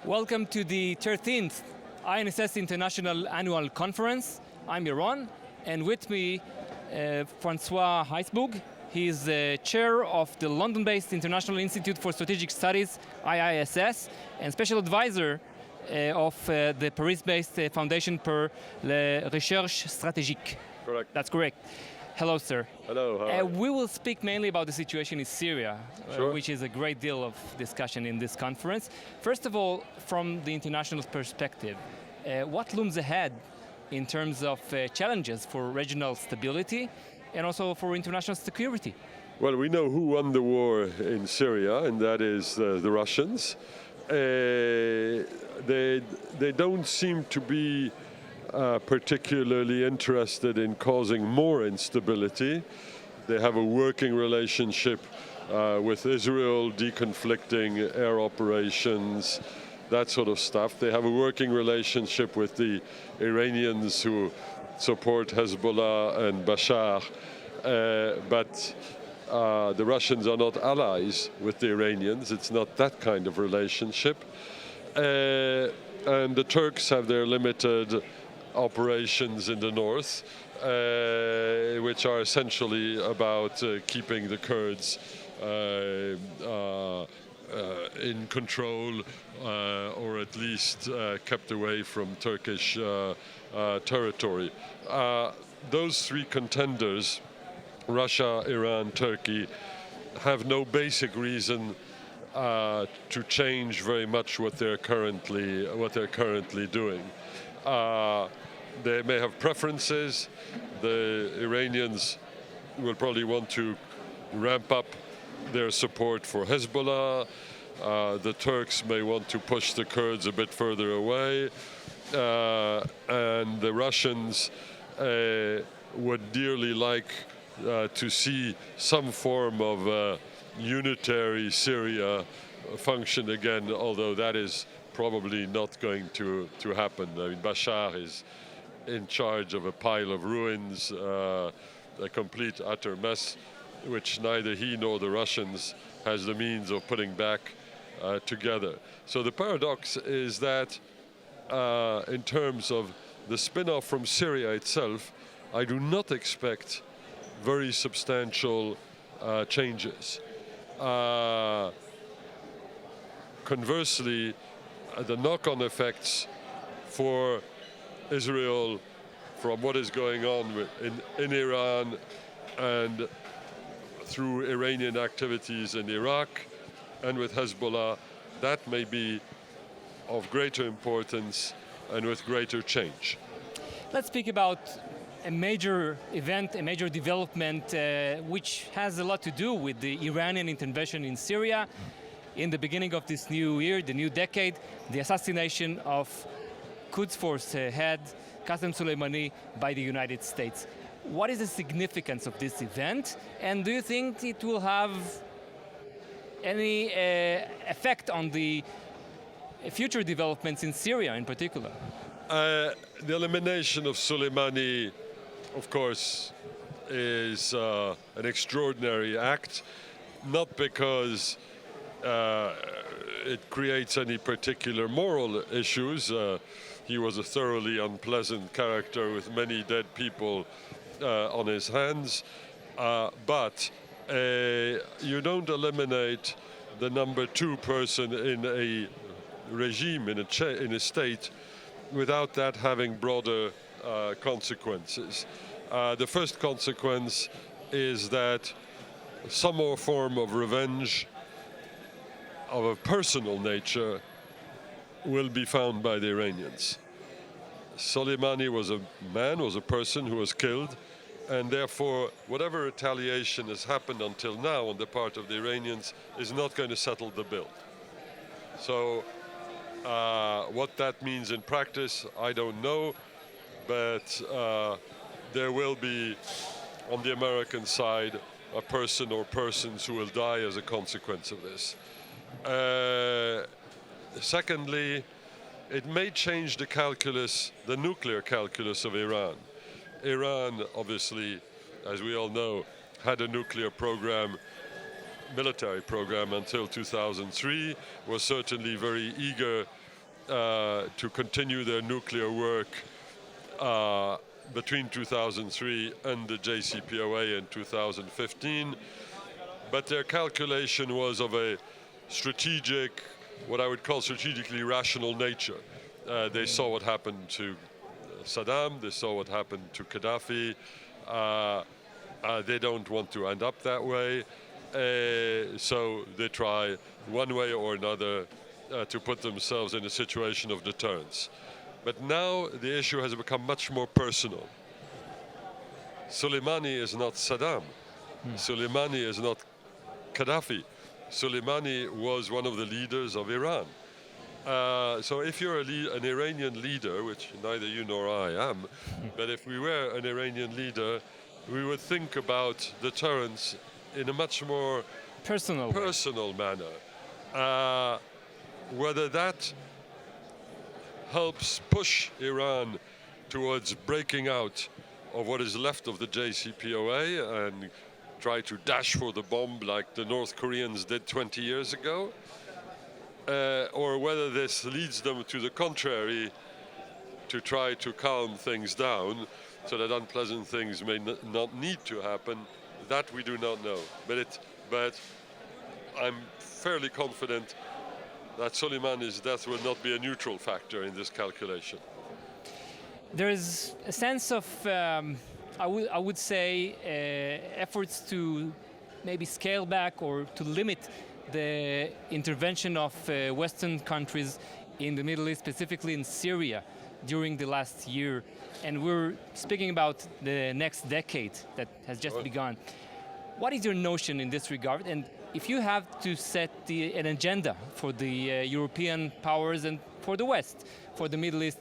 Welcome to the 13th INSS International Annual Conference. I'm Yaron, and with me, François Heisbourg. He is the chair of the London-based International Institute for Strategic Studies, IISS, and special advisor of the Paris-based Foundation pour la Recherche Stratégique. Correct. That's correct. Hello, sir. Hello. How are you? We will speak mainly about the situation in Syria, Sure. which is a great deal of discussion in this conference. First of all, from the international perspective, what looms ahead in terms of challenges for regional stability and also for international security? Well, we know who won the war in Syria, and that is the Russians. They don't seem to be particularly interested in causing more instability. They have a working relationship with Israel, deconflicting air operations, that sort of stuff. They have a working relationship with the Iranians who support Hezbollah and Bashar, but the Russians are not allies with the Iranians. It's not that kind of relationship. And the Turks have their limited operations in the north, which are essentially about keeping the Kurds in control or at least kept away from Turkish territory. Those three contenders, Russia, Iran, Turkey, have no basic reason to change very much what they're currently doing. They may have preferences. The Iranians will probably want to ramp up their support for Hezbollah. The Turks may want to push the Kurds a bit further away. And the Russians would dearly like to see some form of unitary Syria function again, although that is probably not going to happen. I mean, Bashar is in charge of a pile of ruins, a complete utter mess, which neither he nor the Russians has the means of putting back together. So the paradox is that in terms of the spin-off from Syria itself, I do not expect very substantial changes. Conversely, the knock-on effects for Israel from what is going on in Iran and through Iranian activities in Iraq and with Hezbollah, that may be of greater importance and with greater change. Let's speak about a major event, a major development, which has a lot to do with the Iranian intervention in Syria in the beginning of this new year, the new decade, the assassination of Quds Force head Qasem Soleimani by the United States. What is the significance of this event, and do you think it will have any effect on the future developments in Syria in particular? The elimination of Soleimani, of course, is an extraordinary act, not because it creates any particular moral issues. He was a thoroughly unpleasant character with many dead people on his hands, but you don't eliminate the number two person in a regime, in a state, without that having broader consequences. The first consequence is that some more form of revenge of a personal nature will be found by the Iranians. Soleimani was a person who was killed, and therefore whatever retaliation has happened until now on the part of the Iranians is not going to settle the bill. So what that means in practice, I don't know, but there will be, on the American side, a person or persons who will die as a consequence of this. Secondly, it may change the calculus, the nuclear calculus of Iran. Iran, obviously, as we all know, had a nuclear program, military program until 2003, was certainly very eager to continue their nuclear work between 2003 and the JCPOA in 2015. But their calculation was of a strategic, what I would call strategically rational nature. They saw what happened to Saddam, they saw what happened to Gaddafi. They don't want to end up that way, so they try one way or another to put themselves in a situation of deterrence. But now the issue has become much more personal. Soleimani is not Saddam. Soleimani is not Gaddafi. Soleimani was one of the leaders of Iran. So if you're an Iranian leader, which neither you nor I am, but if we were an Iranian leader, we would think about deterrence in a much more personal manner. Whether that helps push Iran towards breaking out of what is left of the JCPOA and try to dash for the bomb like the North Koreans did 20 years ago, or whether this leads them to the contrary, to try to calm things down so that unpleasant things may not need to happen, that we do not know. But I'm fairly confident that Soleimani's death will not be a neutral factor in this calculation. There is a sense of, I would say, efforts to maybe scale back or to limit the intervention of Western countries in the Middle East, specifically in Syria, during the last year. And we're speaking about the next decade that has just begun. What is your notion in this regard? And if you have to set an agenda for the European powers and for the West, for the Middle East,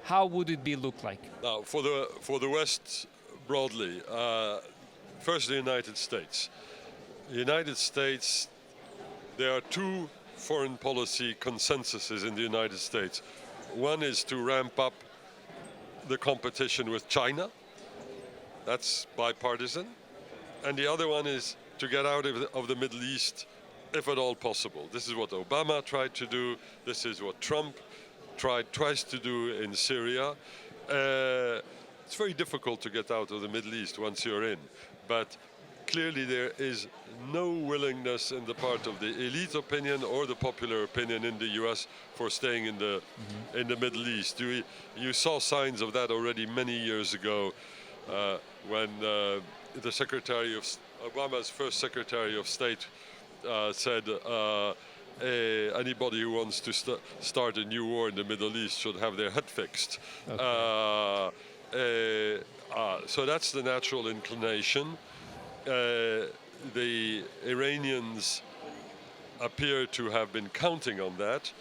how would it look like? Now, for the West broadly, first the United States. The United States, there are two foreign policy consensuses in the United States. One is to ramp up the competition with China. That's bipartisan. And the other one is to get out of the Middle East, if at all possible. This is what Obama tried to do. This is what Trump tried twice to do in Syria. It's very difficult to get out of the Middle East once you're in. But clearly there is no willingness in the part of the elite opinion or the popular opinion in the US for staying in the Middle East. You saw signs of that already many years ago when Obama's first Secretary of State said anybody who wants to start a new war in the Middle East should have their head fixed. Okay. So that's the natural inclination. The Iranians appear to have been counting on that,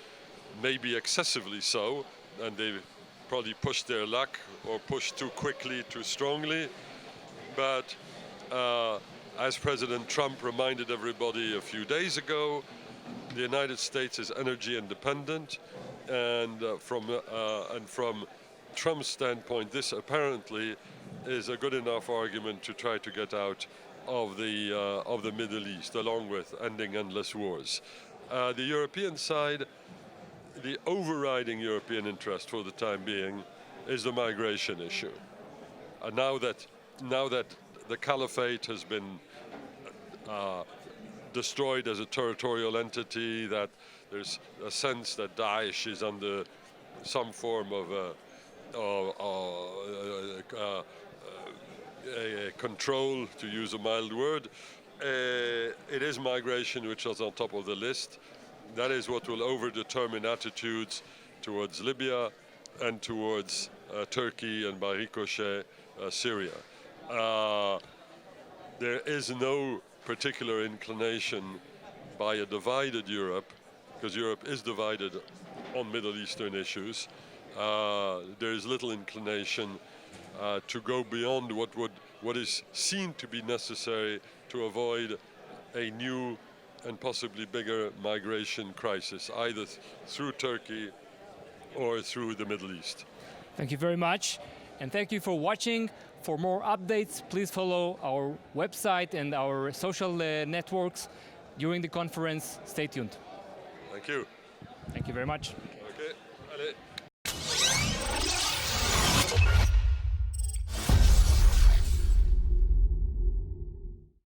maybe excessively so, and they probably pushed their luck or pushed too quickly, too strongly. But as President Trump reminded everybody a few days ago, the United States is energy independent, and from Trump's standpoint, this apparently is a good enough argument to try to get out of the Middle East, along with ending endless wars. The European side, the overriding European interest for the time being is the migration issue. Now that the caliphate has been destroyed as a territorial entity, that there's a sense that Daesh is under some form of control, to use a mild word. It is migration which is on top of the list. That is what will overdetermine attitudes towards Libya and towards Turkey and, by ricochet, Syria. There is no particular inclination by a divided Europe, because Europe is divided on Middle Eastern issues. There is little inclination to go beyond what is seen to be necessary to avoid a new and possibly bigger migration crisis, either through Turkey or through the Middle East. Thank you very much, and thank you for watching. For more updates, please follow our website and our social networks during the conference. Stay tuned. Thank you. Thank you very much. Okay. Allez.